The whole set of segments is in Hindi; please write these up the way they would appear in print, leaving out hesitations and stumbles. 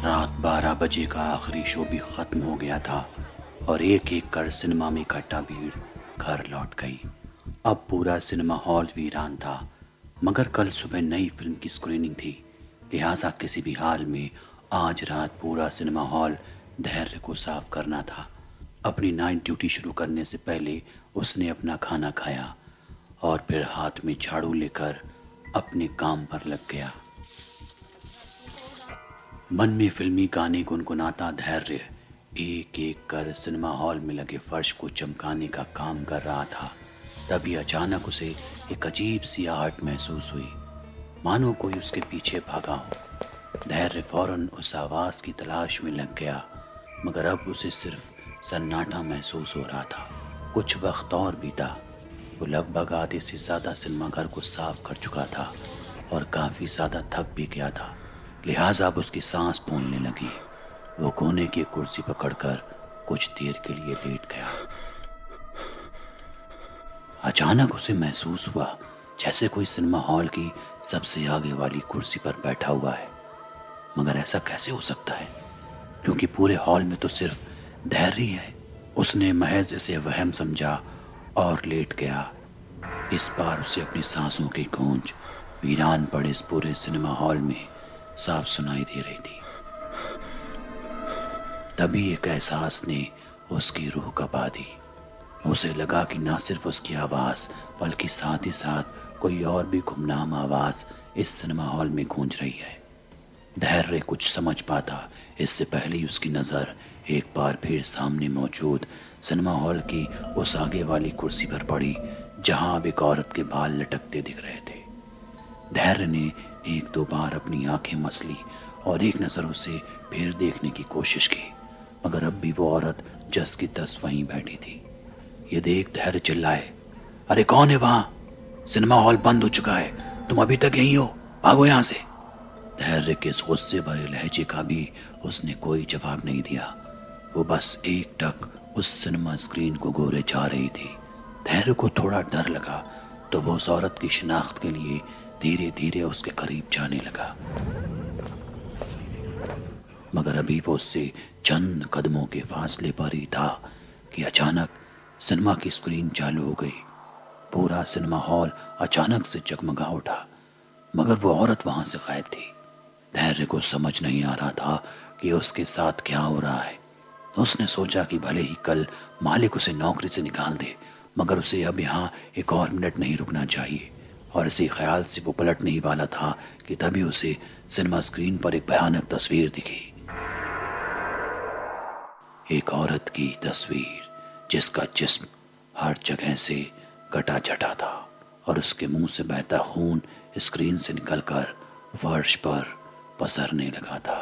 रात 12 बजे का आखिरी शो भी ख़त्म हो गया था और एक एक कर सिनेमा में इकट्ठा भीड़ घर लौट गई। अब पूरा सिनेमा हॉल वीरान था, मगर कल सुबह नई फिल्म की स्क्रीनिंग थी, लिहाजा किसी भी हाल में आज रात पूरा सिनेमा हॉल धैर्य को साफ करना था। अपनी नाइट ड्यूटी शुरू करने से पहले उसने अपना खाना खाया और फिर हाथ में झाड़ू लेकर अपने काम पर लग गया। मन में फिल्मी गाने गुनगुनाता धैर्य एक एक कर सिनेमा हॉल में लगे फर्श को चमकाने का काम कर रहा था। तभी अचानक उसे एक अजीब सी आहट महसूस हुई, मानो कोई उसके पीछे भागा हो। धैर्य फौरन उस आवाज की तलाश में लग गया, मगर अब उसे सिर्फ सन्नाटा महसूस हो रहा था। कुछ वक्त और बीता। वो लगभग आधे से ज़्यादा सिनेमाघर को साफ कर चुका था और काफ़ी ज़्यादा थक भी गया था, लिहाजा अब उसकी सांस फूलने लगी। वो कोने की कुर्सी पकड़कर कुछ देर के लिए लेट गया। अचानक उसे महसूस हुआ जैसे कोई सिनेमा हॉल की सबसे आगे वाली कुर्सी पर बैठा हुआ है, मगर ऐसा कैसे हो सकता है, क्योंकि पूरे हॉल में तो सिर्फ धैर्य ही है। उसने महज इसे वहम समझा और लेट गया। इस बार उसे अपनी सांसों की गूंज वीरान पड़े इस पूरे सिनेमा हॉल में साफ सुनाई दे रही थी। तभी एक एहसास ने उसकी रूह कपा दी। उसे लगा कि ना सिर्फ उसकी आवाज़ बल्कि साथ ही साथ कोई और भी गुमनाम आवाज़ इस सिनेमा हॉल में गूंज रही है। धैर्य कुछ समझ पाता इससे पहले ही उसकी नज़र एक बार फिर सामने मौजूद सिनेमा हॉल की उस आगे वाली कुर्सी पर पड़ी, जहां अब एक औरत के बाल लटकते दिख रहे थे। धैर्य ने एक दो बार अपनी आंखें मसली और एक नज़र उसे फिर देखने की कोशिश की, मगर अब भी वो औरत जस की तस वहीं बैठी थी। ये देख धैर्य चिल्लाए, अरे कौन है वहां? सिनेमा हॉल बंद हो चुका है, तुम अभी तक यहीं हो, भागो यहाँ से। धैर्य के इस गुस्से भरे लहजे का भी उसने कोई जवाब नहीं दिया। वो बस एक टक उस सिनेमा स्क्रीन को गोरे जा रही थी। धैर्य को थोड़ा डर लगा तो वो उस औरत की शिनाख्त के लिए धीरे धीरे उसके करीब जाने लगा, मगर अभी वो उससे चंद कदमों के फासले पर ही था कि अचानक सिनेमा की स्क्रीन चालू हो गई। पूरा सिनेमा हॉल अचानक से जगमगा उठा, मगर वो औरत वहां से गायब थी। धैर्य को समझ नहीं आ रहा था कि उसके साथ क्या हो रहा है। उसने सोचा कि भले ही कल मालिक उसे नौकरी से निकाल दे, मगर उसे अब यहाँ एक और मिनट नहीं रुकना चाहिए। और इसी ख्याल से वो पलटने ही वाला था कि तभी उसे सिनेमा स्क्रीन पर एक भयानक तस्वीर दिखी। एक औरत की तस्वीर जिसका जिस्म हर जगह से कटा चटा था और उसके मुंह से बहता खून स्क्रीन से निकलकर फर्श पर पसरने लगा था।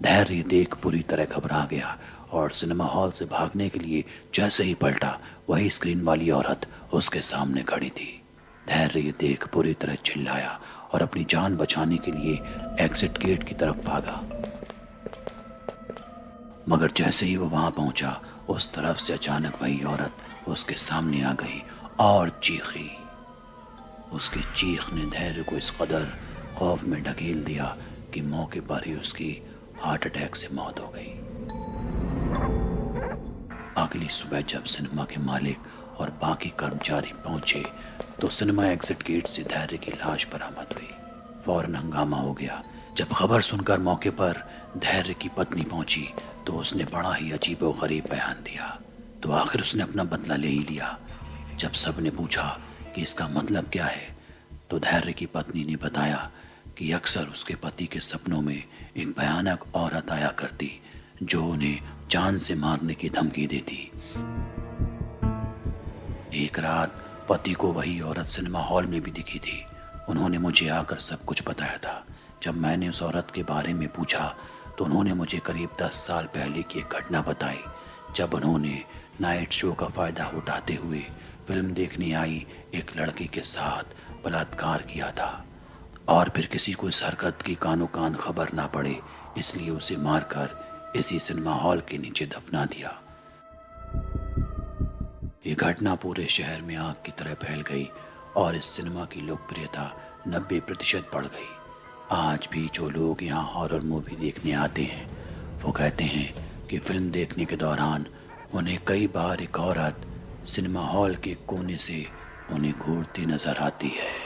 धैर्य देख पूरी तरह घबरा गया और सिनेमा हॉल से भागने के लिए जैसे ही पलटा, वही स्क्रीन वाली औरत उसके सामने खड़ी थी। धैर्य ये देख पूरी तरह चिल्लाया और अपनी जान बचाने के लिए एग्जिट गेट की तरफ भागा, मगर जैसे ही वो वहां पहुंचा, उस तरफ से अचानक वही औरत उसके सामने आ गई और चीखी। उसकी चीख ने धैर्य को इस कदर खौफ में ढकेल दिया कि मौके पर ही उसकी हार्ट अटैक से मौत हो गई। अगली सुबह जब सिनेमा के मालिक और बाकी कर्मचारी पहुंचे तो सिनेमा एग्जिट गेट से धैर्य की लाश बरामद हुई। फौरन हंगामा हो गया। जब खबर सुनकर मौके पर धैर्य की पत्नी पहुंची तो उसने बड़ा ही अजीबोगरीब बयान दिया। तो आखिर उसने अपना बदला ले ही लिया। जब सब ने पूछा कि इसका मतलब क्या है, तो धैर्य की पत्नी ने बताया कि अक्सर उसके पति के सपनों में एक भयानक औरत आया करती जो उन्हें जान से मारने की धमकी देती। एक रात पति को वही औरत सिनेमा हॉल में भी दिखी थी। उन्होंने मुझे आकर सब कुछ बताया था। जब मैंने उस औरत के बारे में पूछा तो उन्होंने मुझे करीब 10 साल पहले की एक घटना बताई, जब उन्होंने नाइट शो का फ़ायदा उठाते हुए फिल्म देखने आई एक लड़की के साथ बलात्कार किया था और फिर किसी को इस हरकत की कानो कान खबर ना पड़े, इसलिए उसे मारकर इसी सिनेमा हॉल के नीचे दफना दिया। ये घटना पूरे शहर में आग की तरह फैल गई और इस सिनेमा की लोकप्रियता 90% बढ़ गई। आज भी जो लोग यहाँ हॉरर मूवी देखने आते हैं वो कहते हैं कि फिल्म देखने के दौरान उन्हें कई बार एक औरत सिनेमा हॉल के कोने से उन्हें घूरती नजर आती है।